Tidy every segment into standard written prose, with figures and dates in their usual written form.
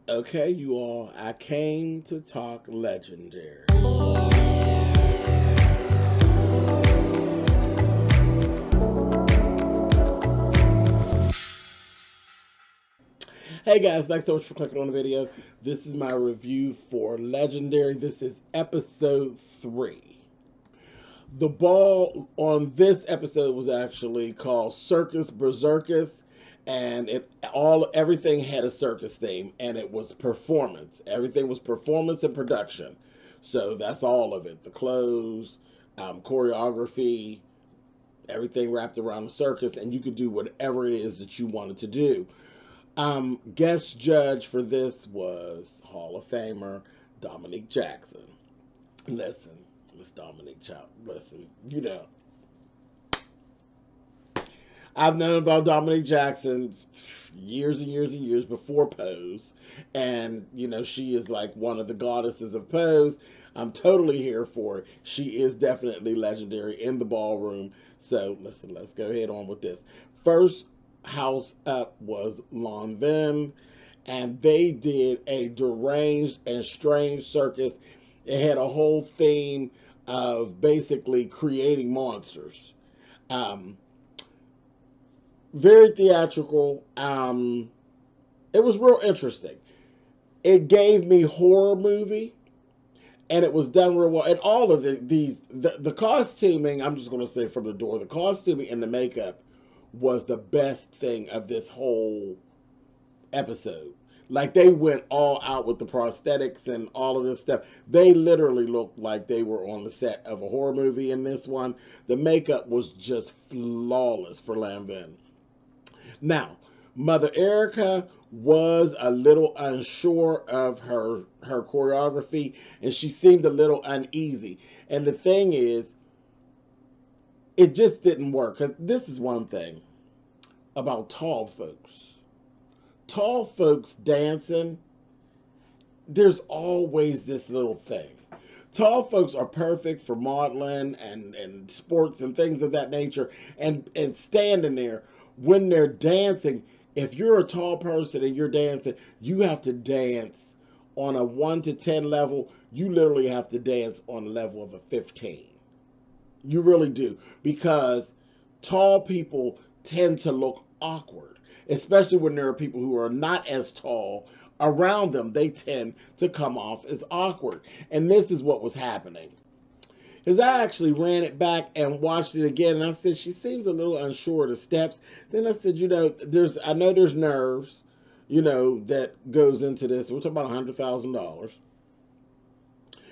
Okay, you all, I came to talk legendary. Hey guys, thanks so much for clicking on the video. This is my review for Legendary. This is episode 3. The ball on this episode was actually called Circus Berserkus, and everything had a circus theme, and it was performance. Everything was performance and production. So that's all of it. The clothes, choreography, everything wrapped around the circus, and you could do whatever it is that you wanted to do. Guest judge for this was Hall of Famer Dominique Jackson. Listen, Miss Dominique Child, listen, I've known about Dominique Jackson years and years and years before Pose. And, she is like one of the goddesses of Pose. I'm totally here for it. She is definitely legendary in the ballroom. So, listen, let's go ahead on with this. First house up was Lanvin, and they did a deranged and strange circus. It had a whole theme of basically creating monsters. Very theatrical. It was real interesting. It gave me horror movie, and it was done real well. And all of the costuming, I'm just going to say from the door, the costuming and the makeup was the best thing of this whole episode. Like, they went all out with the prosthetics and all of this stuff. They literally looked like they were on the set of a horror movie in this one. The makeup was just flawless for Lanvin. Now, Mother Erica was a little unsure of her choreography, and she seemed a little uneasy. And the thing is, it just didn't work. 'Cause this is one thing about tall folks. Tall folks dancing, there's always this little thing. Tall folks are perfect for modeling and sports and things of that nature, and standing there when they're dancing. If you're a tall person and you're dancing, you have to dance on a 1 to 10 level. You literally have to dance on a level of a 15. You really do, because tall people tend to look awkward, especially when there are people who are not as tall around them. They tend to come off as awkward, and this is what was happening. Because I actually ran it back and watched it again, and I said, she seems a little unsure of the steps. Then I said, I know there's nerves, that goes into this. We're talking about $100,000.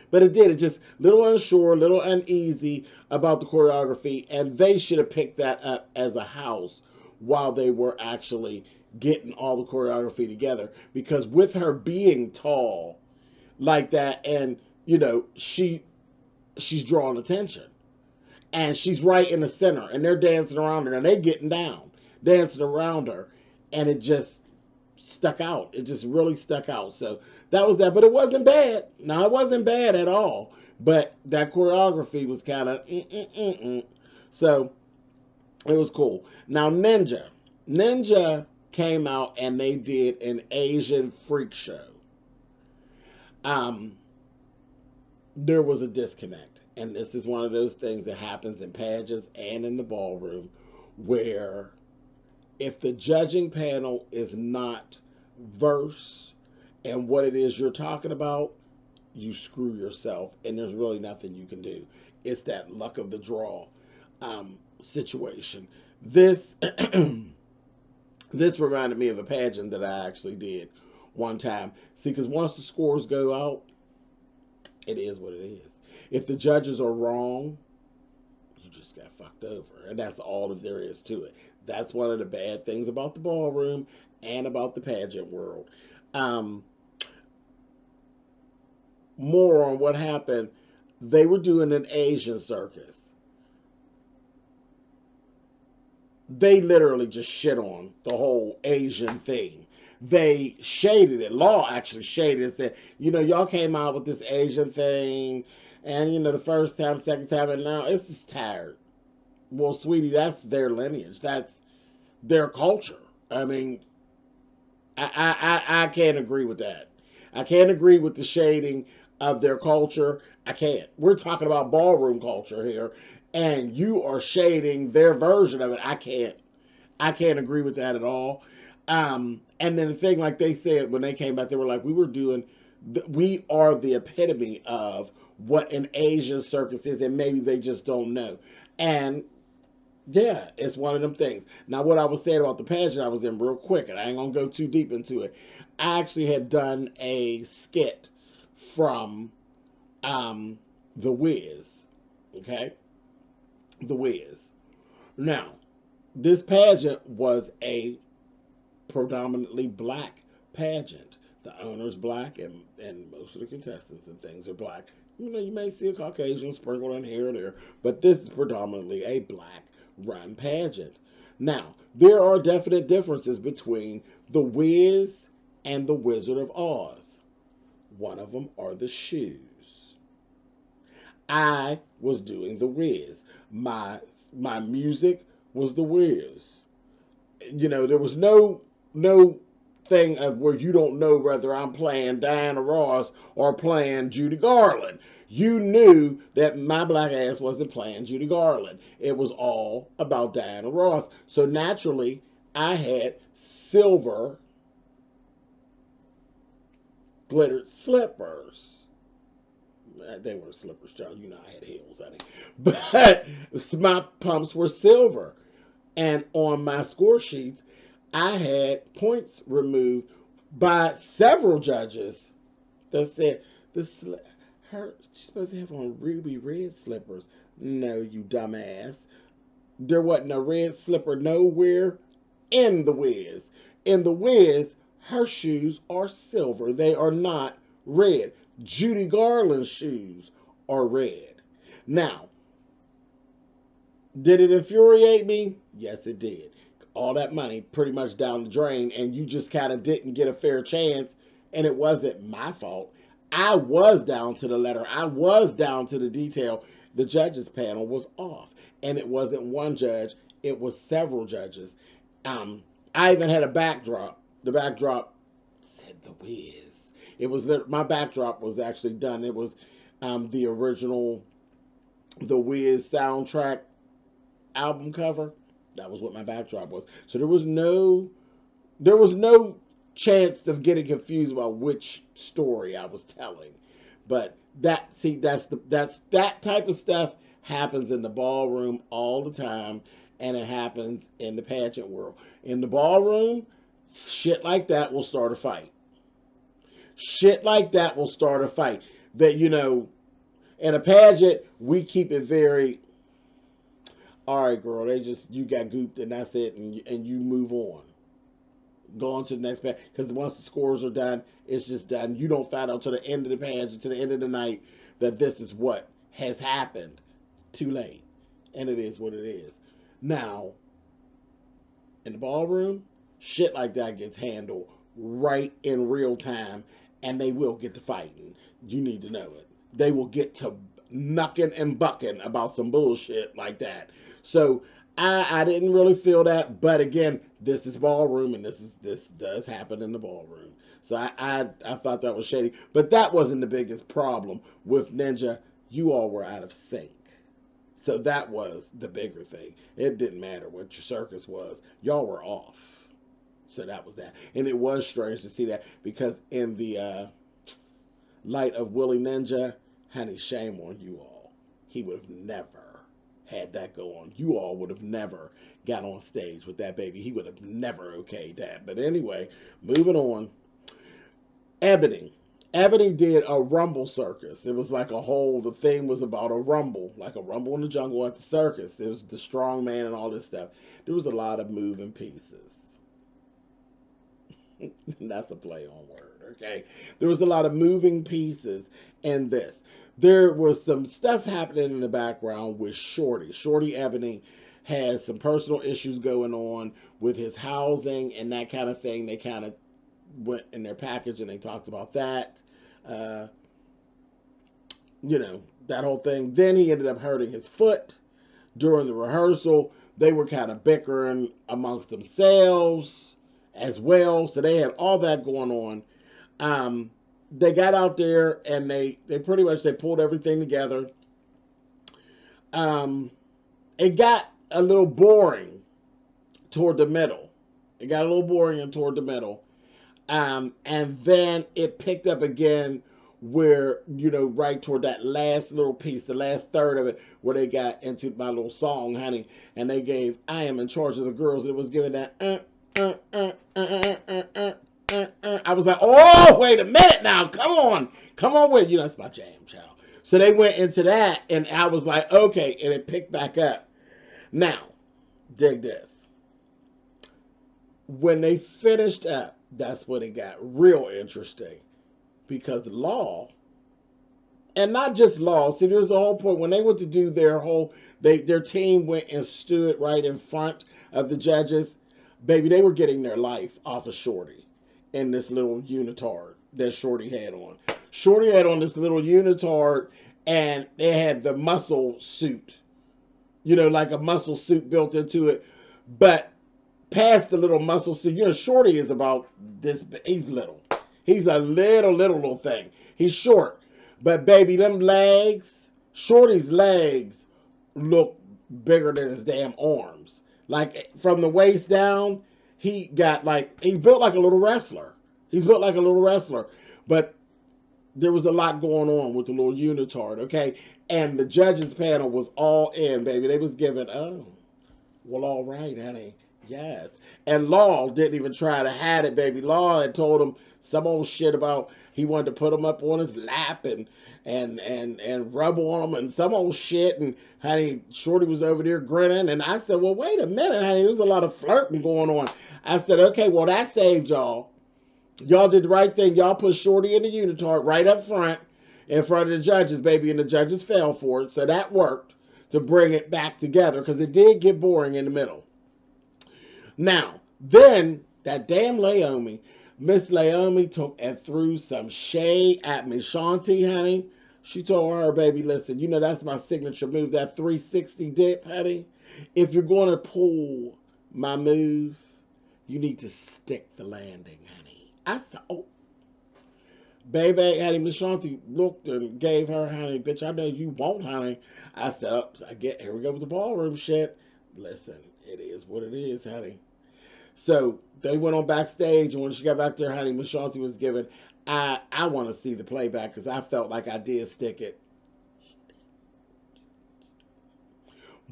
But it did. It just little unsure, little uneasy about the choreography, and they should have picked that up as a house while they were actually getting all the choreography together. Because with her being tall like that, and she's drawing attention, and she's right in the center, and they're dancing around her, and they're getting down, dancing around her, and it just stuck out. It just really stuck out. So that was that, but it wasn't bad. No, it wasn't bad at all. But that choreography was kind of so it was cool. Now Ninja came out and they did an Asian freak show. There was a disconnect, and this is one of those things that happens in pageants and in the ballroom, where if the judging panel is not versed in what it is you're talking about, you screw yourself, and there's really nothing you can do. It's that luck of the draw situation. This this reminded me of a pageant that I actually did one time. See, because once the scores go out, it is what it is. If the judges are wrong, you just got fucked over, and that's all that there is to it. That's one of the bad things about the ballroom and about the pageant world. More on what happened. They were doing an Asian circus. They literally just shit on the whole Asian thing. They shaded it. Law actually shaded it. Said, y'all came out with this Asian thing, and the first time, second time, and now it's just tired. Well, sweetie, that's their lineage. That's their culture. I mean, I can't agree with that. I can't agree with the shading of their culture. I can't. We're talking about ballroom culture here, and you are shading their version of it. I can't. I can't agree with that at all. And then the thing, like they said when they came back, they were like, we are the epitome of what an Asian circus is, and maybe they just don't know. And yeah, it's one of them things. Now, what I was saying about the pageant I was in real quick, and I ain't gonna go too deep into it. I actually had done a skit from The Wiz. Okay? The Wiz. Now, this pageant was a predominantly black pageant. The owner's black, and most of the contestants and things are black. You know, you may see a Caucasian sprinkled in here or there, but this is predominantly a black run pageant. Now, there are definite differences between The Wiz and The Wizard of Oz. One of them are the shoes. I was doing The Wiz. My music was The Wiz. You know, there was no thing of where you don't know whether I'm playing Diana Ross or playing Judy Garland. You knew that my black ass wasn't playing Judy Garland. It was all about Diana Ross. So naturally, I had silver glittered slippers. They were slippers, John. You know I had heels, honey. But my pumps were silver. And on my score sheets, I had points removed by several judges that said she's supposed to have on ruby red slippers. No, you dumbass. There wasn't a red slipper nowhere in The Wiz. In The Wiz, her shoes are silver. They are not red. Judy Garland's shoes are red. Now, did it infuriate me? Yes, it did. All that money pretty much down the drain, and you just kind of didn't get a fair chance, and it wasn't my fault. I was down to the letter. I was down to the detail. The judges panel was off, and it wasn't one judge. It was several judges. I even had a backdrop. The backdrop said The Wiz. It was my backdrop was actually done. It was the original The Wiz soundtrack album cover. That was what my backdrop was. So there was no chance of getting confused about which story I was telling. But that type of stuff happens in the ballroom all the time, and it happens in the pageant world. In the ballroom, shit like that will start a fight. Shit like that will start a fight. That, you know, in a pageant, we keep it very, all right, girl, you got gooped and that's it, and you move on. Go on to the next pageant. Because once the scores are done, it's just done. You don't find out to the end of the pageant, to the end of the night, that this is what has happened. Too late. And it is what it is. Now, in the ballroom, shit like that gets handled right in real time, and they will get to fighting. You need to know it. They will get to knucking and bucking about some bullshit like that. So I didn't really feel that, but again, this is ballroom, and this does happen in the ballroom. So I thought that was shady, but that wasn't the biggest problem with Ninja. You all were out of sync. So that was the bigger thing. It didn't matter what your circus was. Y'all were off. So that was that. And it was strange to see that, because in the light of Willie Ninja, honey, shame on you all. He would have never had that go on. You all would have never got on stage with that baby. He would have never okayed that. But anyway, moving on. Ebony. Ebony did a rumble circus. It was like the theme was about a rumble, like a rumble in the jungle at the circus. It was the strong man and all this stuff. There was a lot of moving pieces. That's a play on word, okay? There was a lot of moving pieces in this. There was some stuff happening in the background with Shorty. Shorty Ebony has some personal issues going on with his housing and that kind of thing. They kind of went in their package and they talked about that. You know, that whole thing. Then he ended up hurting his foot during the rehearsal. They were kind of bickering amongst themselves. as well. So they had all that going on. Um, they got out there and they pretty much they pulled everything together. Um, it got a little boring toward the middle. It got a little boring and toward the middle. And then it picked up again where, right toward that last little piece, the last third of it, where they got into my little song, honey, and they gave I Am in Charge of the Girls. It was giving that, I was like, oh, wait a minute now. Come on with you. That's my jam, child. So they went into that, and I was like, okay, and it picked back up. Now, dig this. When they finished up, that's when it got real interesting. Because Law, and not just Law, see, there's the whole point. When they went to do their team went and stood right in front of the judges. Baby, they were getting their life off of Shorty in this little unitard that Shorty had on. Shorty had on this little unitard, and they had the muscle suit. Like a muscle suit built into it. But past the little muscle suit, Shorty is about this, he's little. He's a little thing. He's short. But baby, them legs, Shorty's legs look bigger than his damn arms. Like from the waist down, he's built like a little wrestler. He's built like a little wrestler. But there was a lot going on with the little unitard, okay? And the judges panel was all in, baby. They was giving, oh, well, all right, honey. Yes. And Law didn't even try to hide it, baby. Law had told him some old shit about he wanted to put him up on his lap and rub on him and some old shit. And honey, Shorty was over there grinning. And I said, well, wait a minute, honey. There's a lot of flirting going on. I said, okay, well, that saved y'all. Y'all did the right thing. Y'all put Shorty in the unitard right up front in front of the judges, baby. And the judges fell for it. So that worked to bring it back together because it did get boring in the middle. Now, then, that damn Laomi, Miss Laomi took and threw some shade at me. Shanti, honey, she told her, baby, listen, that's my signature move, that 360 dip, honey. If you're going to pull my move, you need to stick the landing, honey. I said, oh. Baby, honey, Miss Shanti looked and gave her, honey, bitch, I know you won't, honey. I said, oh, here we go with the ballroom shit. Listen, it is what it is, honey. So they went on backstage, and when she got back there, honey, Miss Shanti was giving, I want to see the playback because I felt like I did stick it.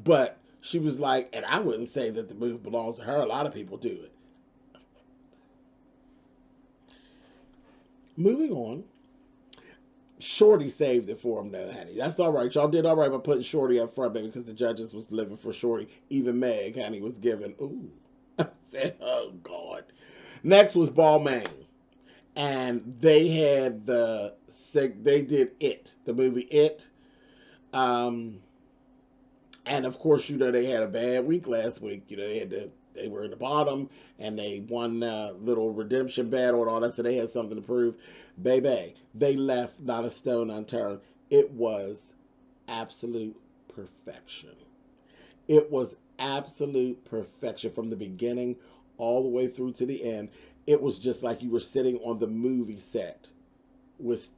But she was like, and I wouldn't say that the move belongs to her. A lot of people do it. Moving on. Shorty saved it for him, though, honey. That's all right. Y'all did all right by putting Shorty up front, baby, because the judges was living for Shorty. Even Meg, honey, was giving, ooh. I said, oh, God. Next was Balmain. And they had they did It, the movie It. And, of course, they had a bad week last week. They were in the bottom, and they won the little redemption battle and all that, so they had something to prove. Baby, they left not a stone unturned. It was absolute perfection. It was absolute perfection from the beginning all the way through to the end. It was just like you were sitting on the movie set with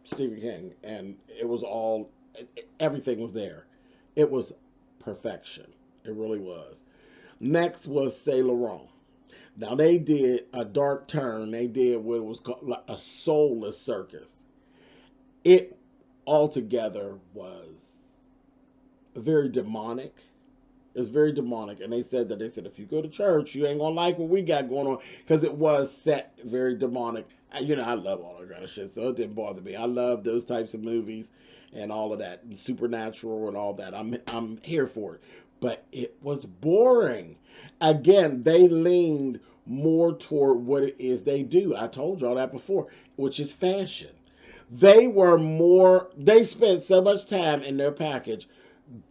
Stephen King, and it was everything was there. It was perfection. It really was. Next was Chez Laurent. Now they did a dark turn. They did what was called like a soulless circus. It altogether was very demonic. It's very demonic. And they said if you go to church, you ain't gonna like what we got going on, because it was set very demonic. I love all that kind of shit, so it didn't bother me. I love those types of movies and all of that, and supernatural and all that. I'm here for it. But it was boring. Again, they leaned more toward what it is they do. I told y'all that before, which is fashion. They spent so much time in their package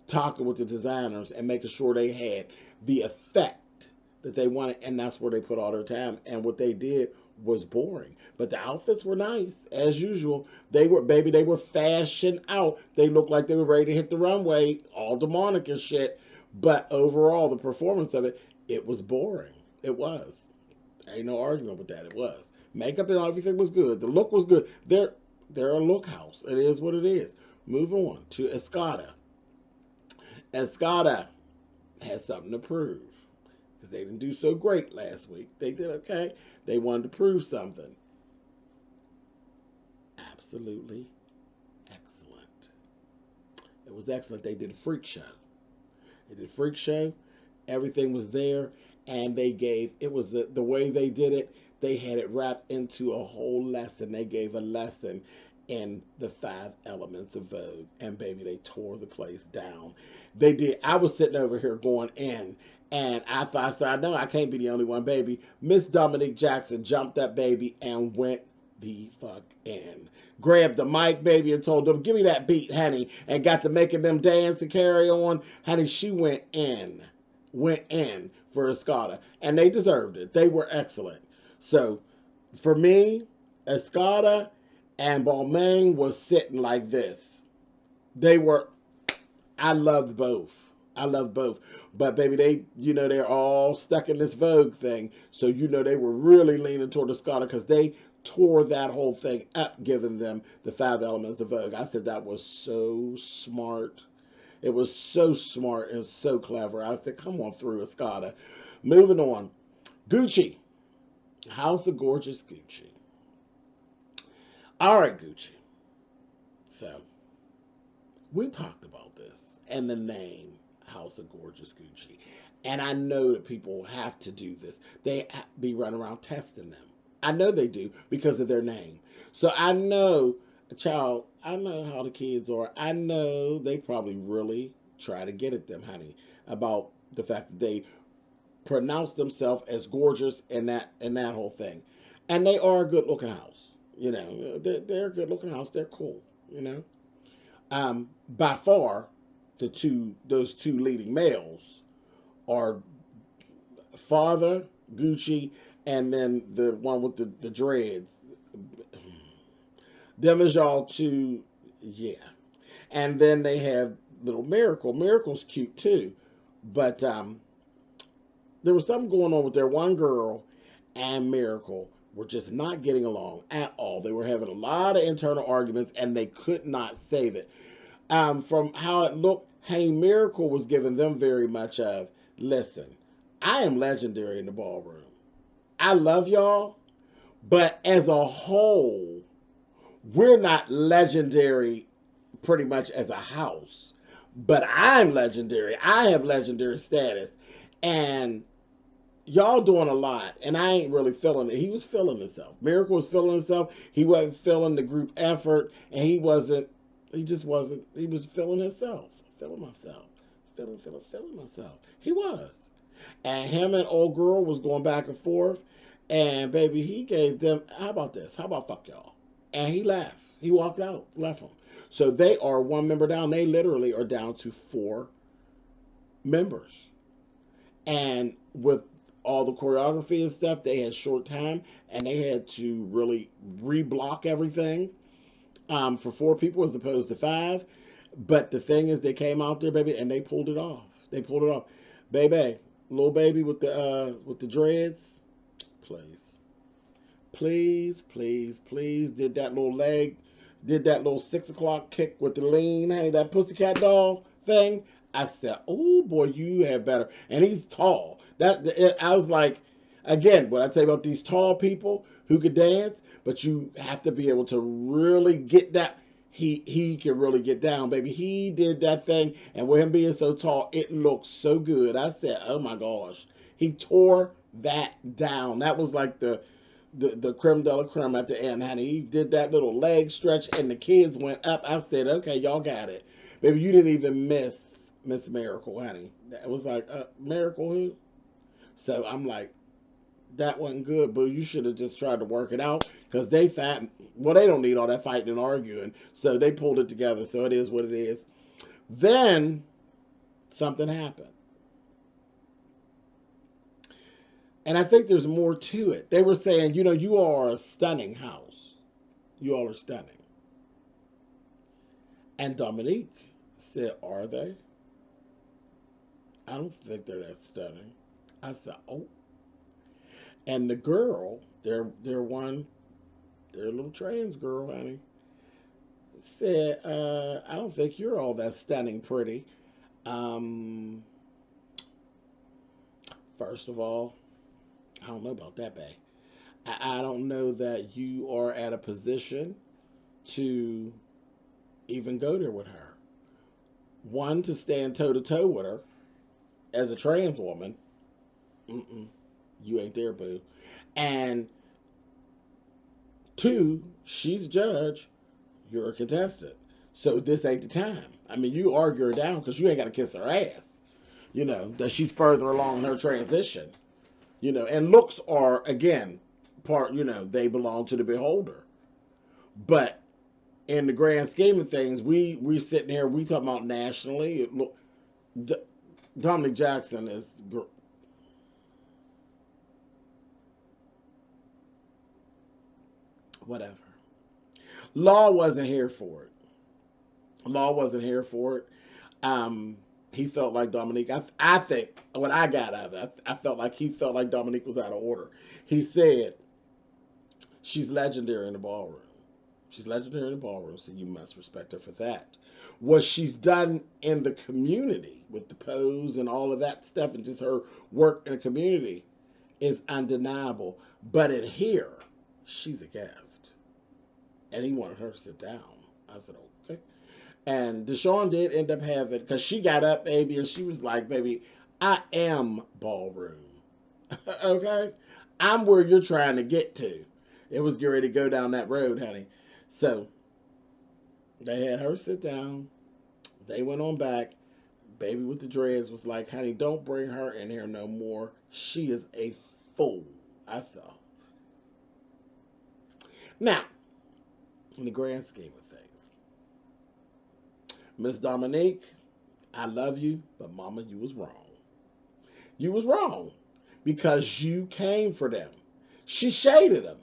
talking with the designers and making sure they had the effect that they wanted, and that's where they put all their time. And what they did was boring, but the outfits were nice as usual. They were fashion out. They looked like they were ready to hit the runway, all demonic and shit. But overall, the performance of it was boring. It was. Ain't no argument with that. It was. Makeup and everything was good. The look was good. They're a look house. It is what it is. Move on to Escada. Escada has something to prove. Because they didn't do so great last week. They did okay. They wanted to prove something. Absolutely excellent. It was excellent. They did a freak show. They did a freak show. Everything was there. And they gave, it was the way they did it, they had it wrapped into a whole lesson. They gave a lesson in the 5 elements of Vogue. And baby, they tore the place down. They did. I was sitting over here going in. And I thought, I know I can't be the only one, baby. Miss Dominique Jackson jumped that baby and went the fuck in. Grabbed the mic, baby, and told them, give me that beat, honey. And got to making them dance and carry on. Honey, she went in. Went in for Escada. And they deserved it. They were excellent. So, for me, Escada and Balmain was sitting like this. They were, I loved both. I loved both. But baby, they're all stuck in this Vogue thing. So, they were really leaning toward Escada because they tore that whole thing up, giving them the 5 elements of Vogue. I said that was so smart. It was so smart and so clever. I said, come on through, Escada. Moving on. Gucci. House of Gorgeous Gucci. All right, Gucci. So, we talked about this and the name House of Gorgeous Gucci. And I know that people have to do this. They be running around testing them. I know they do because of their name. So I know, child, I know how the kids are. I know they probably really try to get at them, honey, about the fact that they pronounce themselves as gorgeous and that whole thing. And they are a good looking house. They're a good looking house. They're cool, By far, those two leading males are Father Gucci and then the one with the dreads. Them is y'all two, yeah. And then they have little Miracle. Miracle's cute too. But there was something going on with their one girl and Miracle were just not getting along at all. They were having a lot of internal arguments and they could not save it. From how it looked, honey, Miracle was giving them very much of, listen, I am legendary in the ballroom. I love y'all, but as a whole, we're not legendary pretty much as a house. But I'm legendary. I have legendary status. And y'all doing a lot. And I ain't really feeling it. He was feeling himself. Miracle was feeling himself. He wasn't feeling the group effort. And he was feeling himself. Feeling myself. Feeling myself. He was. And him and old girl was going back and forth. And baby, he gave them, how about this? How about fuck y'all? And he left. He walked out, left them. So they are one member down. They literally are down to 4 members. And with all the choreography and stuff, they had short time. And they had to really reblock everything for 4 people as opposed to 5. But the thing is, they came out there, baby, and they pulled it off. They pulled it off. Baby, little baby with the dreads. Please, did that little leg, did that little 6 o'clock kick with the lean, honey, that pussycat doll thing. I said, oh boy, you have better. And he's tall. I was like, again, what I tell you about these tall people who could dance, but you have to be able to really get that. He can really get down, baby. He did that thing, and with him being so tall, it looked so good. I said, oh my gosh. He tore that down. That was like the creme de la creme at the end, honey. He did that little leg stretch, and the kids went up. I said, okay, y'all got it. Baby, you didn't even miss Miss Miracle, honey. That was like, Miracle who? So I'm like, that wasn't good, but you should have just tried to work it out, because they don't need all that fighting and arguing. So they pulled it together. So it is what it is. Then something happened. And I think there's more to it. They were saying, you are a stunning house. You all are stunning. And Dominique said, are they? I don't think they're that stunning. I said, oh. And the girl, their little trans girl, honey, said, I don't think you're all that stunning pretty. Um, First of all, I don't know about that, babe. I don't know that you are at a position to even go there with her. One, to stand toe to toe with her as a trans woman. Mm-mm, you ain't there, boo. And two, she's a judge. You're a contestant. So this ain't the time. I mean, you argue her down because you ain't got to kiss her ass. You know, that she's further along in her transition. You know, and looks are, again, they belong to the beholder. But in the grand scheme of things, we sitting here, we talking about nationally. D- Dominic Jackson is whatever. Law wasn't here for it. Law wasn't here for it. Um, he felt like Dominique. I think what I got out of it, I felt like he felt like Dominique was out of order. He said she's legendary in the ballroom. She's legendary in the ballroom, so you must respect her for that. What she's done in the community with the pose and all of that stuff, and just her work in the community, is undeniable. But in here, she's a guest, and he wanted her to sit down. I said, okay. And Deshawn did end up having, because she got up, baby, and she was like, baby, I am ballroom. Okay? I'm where you're trying to get to. It was getting ready to go down that road, honey. So they had her sit down. They went on back. Baby with the dreads was like, honey, don't bring her in here no more. She is a fool. I saw. Now, in the grand scheme of things, Miss Dominique, I love you, but mama, you was wrong. You was wrong because you came for them. She shaded them.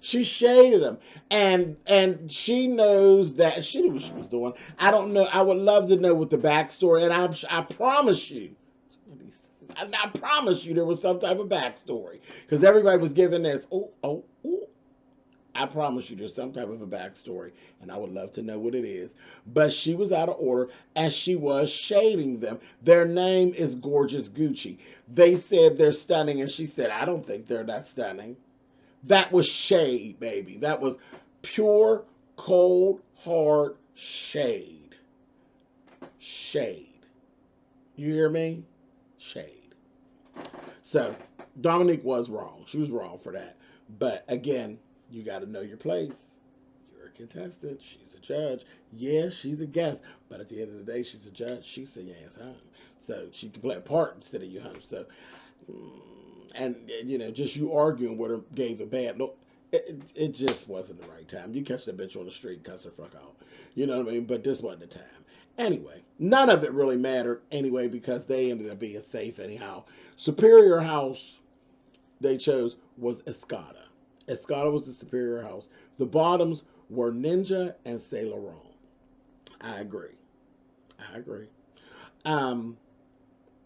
She shaded him, and she knows that she knew what she was doing. I don't know. I would love to know what the backstory, and I promise you, I promise you, there was some type of backstory because everybody was giving this. Oh, oh, oh. I promise you, there's some type of a backstory, and I would love to know what it is. But she was out of order, and she was shading them. Their name is Gorgeous Gucci. They said they're stunning, and she said, I don't think they're that stunning. That was shade, baby. That was pure, cold, hard shade. Shade. You hear me? Shade. So, Dominique was wrong. She was wrong for that. But again, you got to know your place. You're a contestant. She's a judge. Yeah, she's a guest. But at the end of the day, she's a judge. She sent your ass home. So, she can play a part instead of you home. So, and just you arguing with her gave a bad look. It just wasn't the right time. You catch that bitch on the street, cuss her fuck out. You know what I mean? But this wasn't the time. Anyway, none of it really mattered anyway because they ended up being safe anyhow. Superior house they chose was Escada. Escada was the superior house. The bottoms were Ninja and Chez Laurent. I agree. I agree. Um,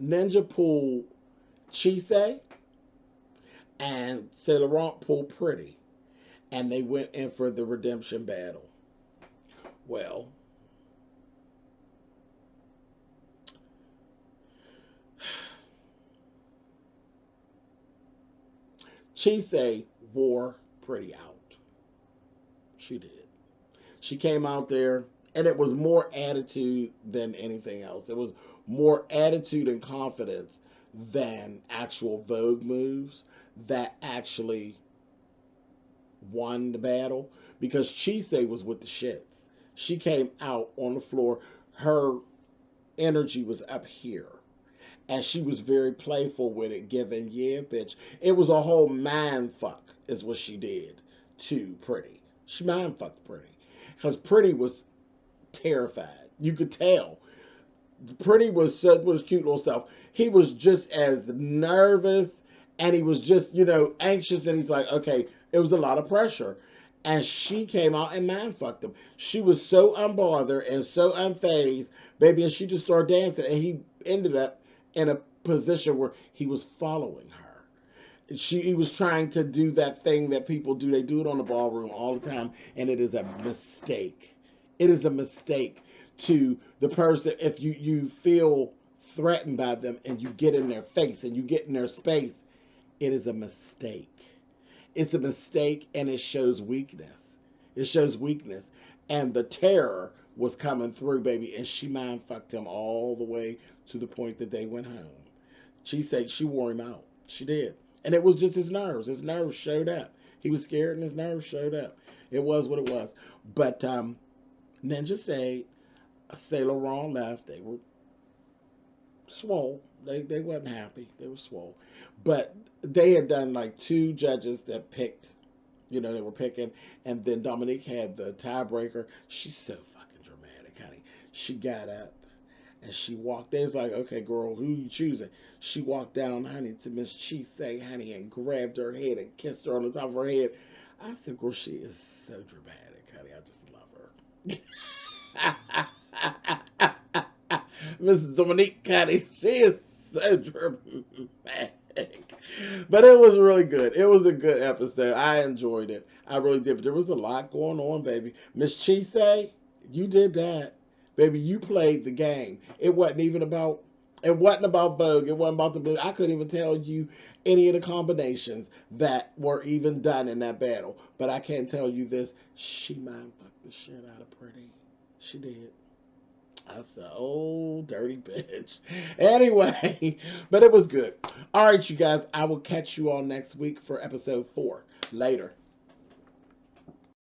Ninja pulled Chez and Chez Laurent pulled Pretty. And they went in for the redemption battle. Well, Chez wore Pretty out. She did. She came out there, and it was more attitude than anything else. It was more attitude and confidence than actual Vogue moves that actually won the battle because Chez was with the shits. She came out on the floor. Her energy was up here. And she was very playful with it, giving, yeah, bitch. It was a whole mind fuck, is what she did to Pretty. She mind fucked Pretty. Because Pretty was terrified. You could tell. Pretty was such was cute little self. He was just as nervous and he was just, anxious. And he's like, okay, it was a lot of pressure. And she came out and mind fucked him. She was so unbothered and so unfazed, baby. And she just started dancing. And he ended up in a position where he was following her. he was trying to do that thing that people do. They do it on the ballroom all the time, and it is a mistake. It is a mistake to the person if you feel threatened by them and you get in their face and you get in their space. It is a mistake. It's a mistake, and it shows weakness. It shows weakness, and the terror was coming through, baby, and she mind fucked him all the way to the point that they went home. She said she wore him out. She did. And it was just his nerves. His nerves showed up. He was scared and his nerves showed up. It was what it was. But Ninja stayed. Say Laurent left. They were swole. They wasn't happy. They were swole. But they had done like 2 judges that picked, they were picking. And then Dominique had the tiebreaker. She's so fucking dramatic, honey. She got up. And she walked. They was like, okay, girl, who you choosing? She walked down, honey, to Miss Chez, honey, and grabbed her head and kissed her on the top of her head. I said, girl, she is so dramatic, honey. I just love her. Mrs. Dominique, honey, she is so dramatic. But it was really good. It was a good episode. I enjoyed it. I really did. But there was a lot going on, baby. Miss Chez, you did that. Baby, you played the game. It wasn't about Vogue. It wasn't about the Vogue. I couldn't even tell you any of the combinations that were even done in that battle. But I can tell you this. She mind fucked the shit out of Pretty. She did. I said, oh, dirty bitch. Anyway, but it was good. All right, you guys. I will catch you all next week for episode 4. Later.